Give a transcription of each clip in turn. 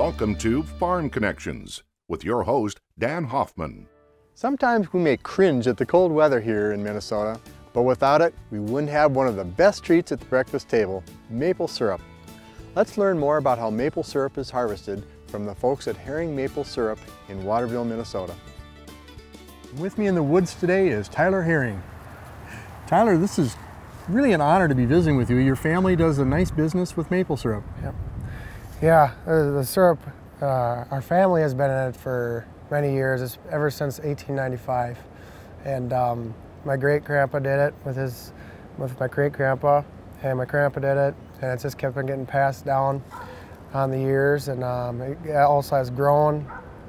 Welcome to Farm Connections with your host, Dan Hoffman. Sometimes we may cringe at the cold weather here in Minnesota, but without it, we wouldn't have one of the best treats at the breakfast table, maple syrup. Let's learn more about how maple syrup is harvested from the folks at Herring Maple Syrup in Waterville, Minnesota. With me in the woods today is Tyler Herring. Tyler, this is really an honor to be visiting with you. Your family does a nice business with maple syrup. Yep. Yeah, the syrup, our family has been in it for many years, ever since 1895. And my great-grandpa did it with my great-grandpa, and my grandpa did it, and it just kept on getting passed down on the years, and it also has grown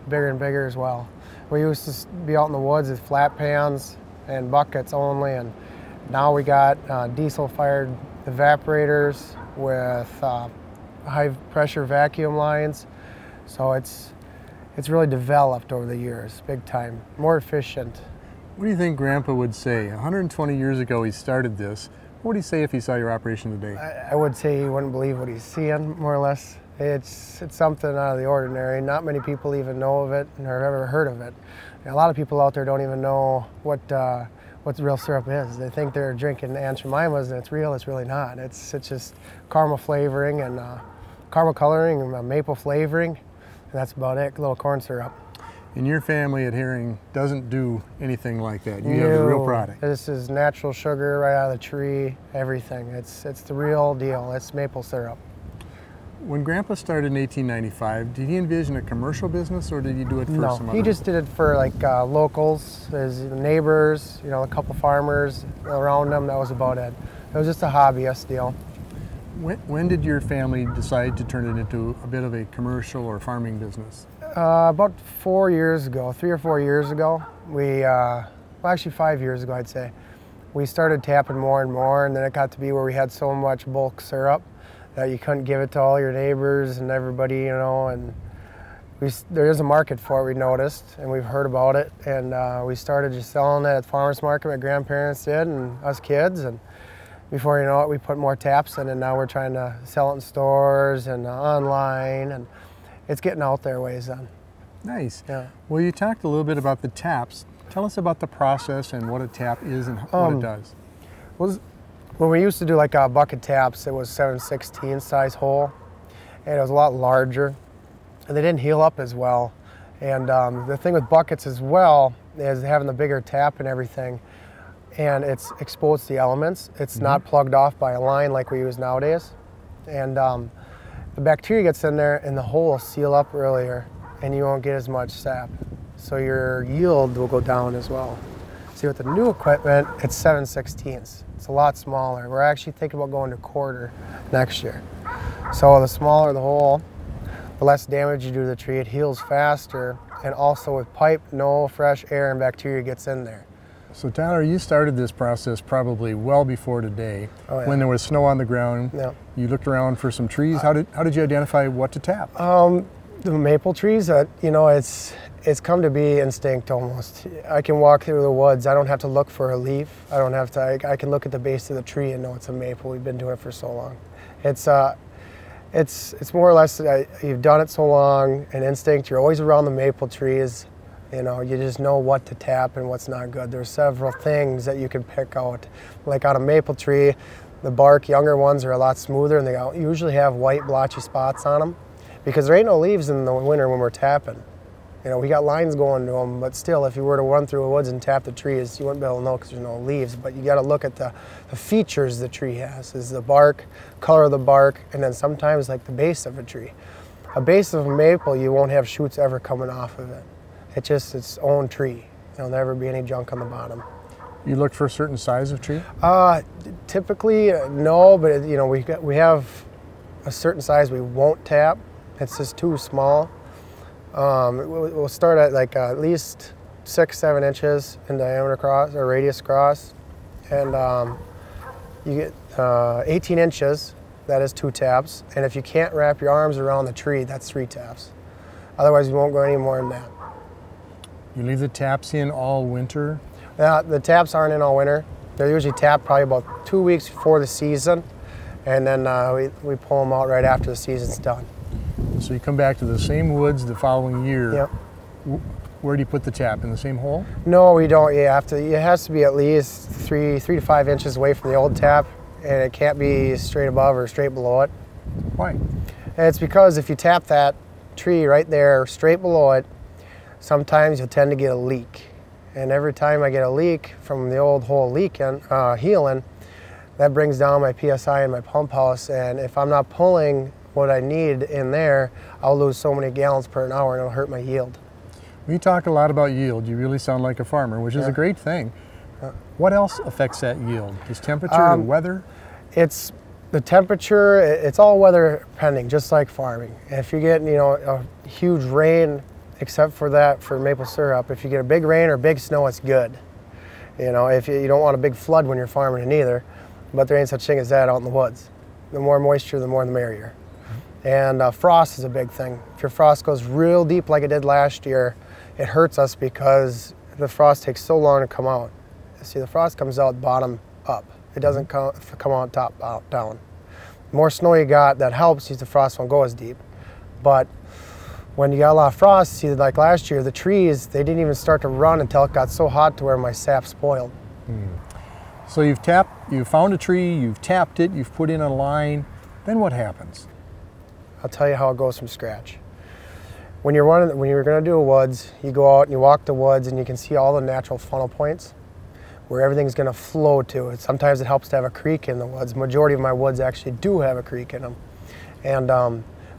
bigger and bigger as well. We used to be out in the woods with flat pans and buckets only, and now we got diesel-fired evaporators with high-pressure vacuum lines, so it's really developed over the years, big time, more efficient. What do you think Grandpa would say? 120 years ago he started this. What would he say if he saw your operation today? I would say he wouldn't believe what he's seeing, more or less. It's something out of the ordinary. Not many people even know of it or have ever heard of it. And a lot of people out there don't even know what real syrup is. They think they're drinking Aunt Jemima's, and it's real. It's really not. It's just caramel flavoring and caramel coloring and maple flavoring, and that's about it. A little corn syrup. And your family at Herring doesn't do anything like that. You have the real product. This is natural sugar right out of the tree, everything. It's the real deal. It's maple syrup. When Grandpa started in 1895, did he envision a commercial business, or did he do it for some other? No, he just did it for like locals, his neighbors, you know, a couple farmers around him. That was about it. It was just a hobbyist deal. When did your family decide to turn it into a bit of a commercial or farming business? About 4 years ago, 3 or 4 years ago, well, actually 5 years ago, I'd say, we started tapping more and more, and then it got to be where we had so much bulk syrup that you couldn't give it to all your neighbors and everybody, you know, and there is a market for it, we noticed, and we've heard about it, and we started just selling it at the farmer's market. My grandparents did, and us kids, and before you know it, we put more taps in, and now we're trying to sell it in stores and online, and it's getting out there ways then. Nice. Yeah. Well, you talked a little bit about the taps. Tell us about the process and what a tap is and what it does. When we used to do like bucket taps, it was 7/16 size hole, and it was a lot larger, and they didn't heal up as well. And the thing with buckets as well is having the bigger tap and everything, and it's exposed to the elements. It's not plugged off by a line like we use nowadays. And the bacteria gets in there and the hole will seal up earlier, and you won't get as much sap. So your yield will go down as well. See, with the new equipment, it's 7/16. It's a lot smaller. We're actually thinking about going to quarter next year. So the smaller the hole, the less damage you do to the tree. It heals faster, and also with pipe, no fresh air and bacteria gets in there. So Tyler, you started this process probably well before today. Oh, yeah. When there was snow on the ground. Yeah. You looked around for some trees. How did you identify what to tap? The maple trees, you know, it's come to be instinct almost. I can walk through the woods. I don't have to look for a leaf. I don't have to. I can look at the base of the tree and know it's a maple. We've been doing it for so long. It's more or less you've done it so long, an instinct. You're always around the maple trees. You know, you just know what to tap and what's not good. There's several things that you can pick out. Like on a maple tree, the bark, younger ones are a lot smoother, and they usually have white blotchy spots on them because there ain't no leaves in the winter when we're tapping. You know, we got lines going to them, but still, if you were to run through the woods and tap the trees, you wouldn't be able to know because there's no leaves. But you got to look at the features the tree has. Is the bark, color of the bark, and then sometimes like the base of a tree. A base of a maple, you won't have shoots ever coming off of it. It's just its own tree. There'll never be any junk on the bottom. You look for a certain size of tree? Typically, no, but you know, we have a certain size we won't tap. It's just too small. We'll start at like at least 6-7 inches in diameter cross or radius cross, and you get 18 inches. That is 2 taps, and if you can't wrap your arms around the tree, that's 3 taps. Otherwise, you won't go any more than that. You leave the taps in all winter? The taps aren't in all winter. They're usually tapped probably about 2 weeks before the season, and then we pull them out right after the season's done. And so you come back to the same woods the following year. Yep. Where do you put the tap? In the same hole? No, we don't. You have to. It has to be at least 3 to 5 inches away from the old tap, and it can't be straight above or straight below it. Why? And it's because if you tap that tree right there straight below it, sometimes you'll tend to get a leak. And every time I get a leak from the old hole healing, that brings down my PSI in my pump house. And if I'm not pulling what I need in there, I'll lose so many gallons per hour and it'll hurt my yield. We talk a lot about yield. You really sound like a farmer, which is a great thing. What else affects that yield? Is temperature and weather? It's the temperature. It's all weather depending, just like farming. If you get a huge rain, except for that for maple syrup, if you get a big rain or big snow, it's good. If you don't want a big flood when you're farming it either, but there ain't such thing as that out in the woods. The more moisture, the more the merrier. And frost is a big thing. If your frost goes real deep like it did last year, it hurts us because the frost takes so long to come out. See, the frost comes out bottom up. It doesn't come out top down. The more snow you got, that helps. The frost won't go as deep. But when you got a lot of frost, see, like last year, the trees, they didn't even start to run until it got so hot to where my sap spoiled. So you've found a tree, you've tapped it, you've put in a line. Then what happens? I'll tell you how it goes from scratch. When you're going to do a woods, you go out and you walk the woods and you can see all the natural funnel points where everything's going to flow to. Sometimes it helps to have a creek in the woods. Majority of my woods actually do have a creek in them. And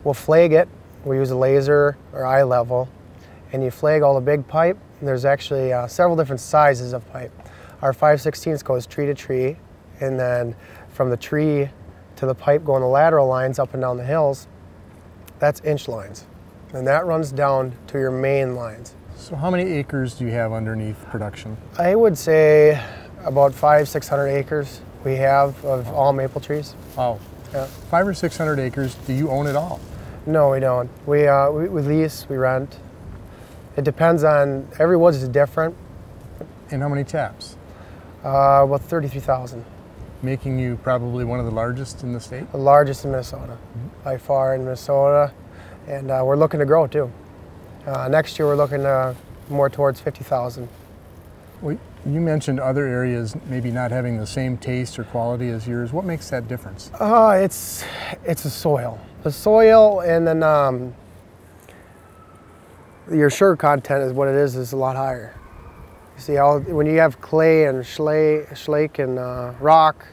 we'll flag it. We use a laser or eye level, and you flag all the big pipe. There's actually several different sizes of pipe. Our 5/16 goes tree to tree, and then from the tree to the pipe going the lateral lines up and down the hills, that's inch lines. And that runs down to your main lines. So how many acres do you have underneath production? I would say about 500-600 acres we have of all maple trees. Wow. Yeah. 500 or 600 acres, do you own it all? No, we don't. We lease, we rent. It depends on, every woods is different. And how many taps? About 33,000. Making you probably one of the largest in the state? The largest in Minnesota, by far in Minnesota. And we're looking to grow too. Next year we're looking more towards 50,000. Well, you mentioned other areas maybe not having the same taste or quality as yours. What makes that difference? It's the soil. The soil, and then your sugar content is what it is a lot higher. You see, when you have clay and slake and rock,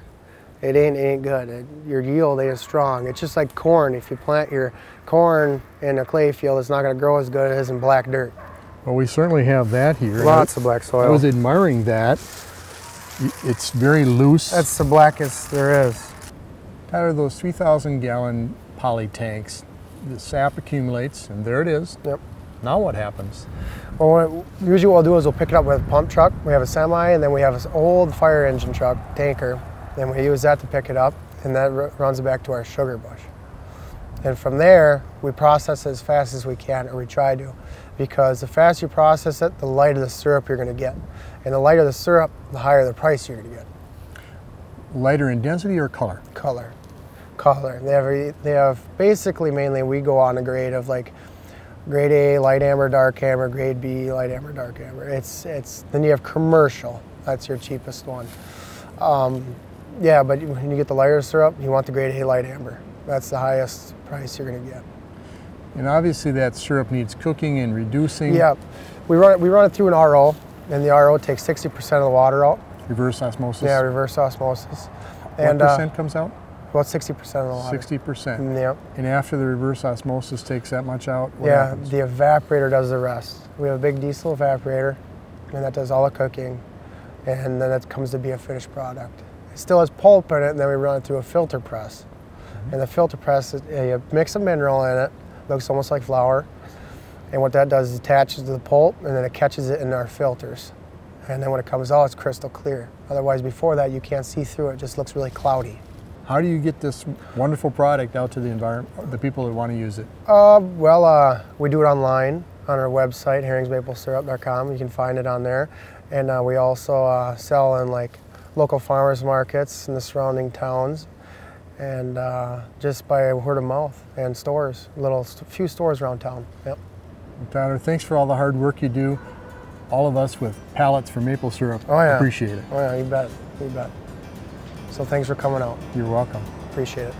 it ain't good. Your yield ain't strong. It's just like corn. If you plant your corn in a clay field, it's not going to grow as good as in black dirt. Well, we certainly have that here. Lots of black soil. I was admiring that. It's very loose. That's the blackest there is. Tyler, those 3,000-gallon poly tanks, the sap accumulates, and there it is. Yep. Now what happens? Well, usually what we'll do is we'll pick it up with a pump truck. We have a semi, and then we have this old fire engine truck, tanker. Then we use that to pick it up, and that runs it back to our sugar bush. And from there, we process it as fast as we can, or we try to, because the faster you process it, the lighter the syrup you're going to get. And the lighter the syrup, the higher the price you're going to get. Lighter in density or color? Color. They have basically, mainly we go on a grade of like grade A light amber, dark amber, grade B light amber, dark amber. Then you have commercial. That's your cheapest one. Yeah, but when you get the lighter syrup, you want the grade A light amber. That's the highest price you're going to get. And obviously that syrup needs cooking and reducing. Yeah, we run it through an RO, and the RO takes 60% of the water out. Reverse osmosis? Yeah, reverse osmosis. What percent comes out? About 60% of the water. 60%? Yeah. And after the reverse osmosis takes that much out, what yeah, happens? The evaporator does the rest. We have a big diesel evaporator, and that does all the cooking, and then it comes to be a finished product. It still has pulp in it, and then we run it through a filter press. And the filter press, you mix a mineral in it, looks almost like flour, and what that does is attaches to the pulp, and then it catches it in our filters. And then when it comes out, it's crystal clear. Otherwise, before that, you can't see through it. It just looks really cloudy. How do you get this wonderful product out to the environment, the people that want to use it? We do it online on our website, herringsmaplesyrup.com. You can find it on there. And we also sell in like local farmers markets in the surrounding towns. and just by word of mouth and stores, few stores around town. Yep. Tyler, thanks for all the hard work you do. All of us with pallets for maple syrup appreciate it. Oh yeah, you bet, you bet. So thanks for coming out. You're welcome. Appreciate it.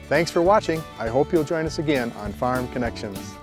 Thanks for watching. I hope you'll join us again on Farm Connections.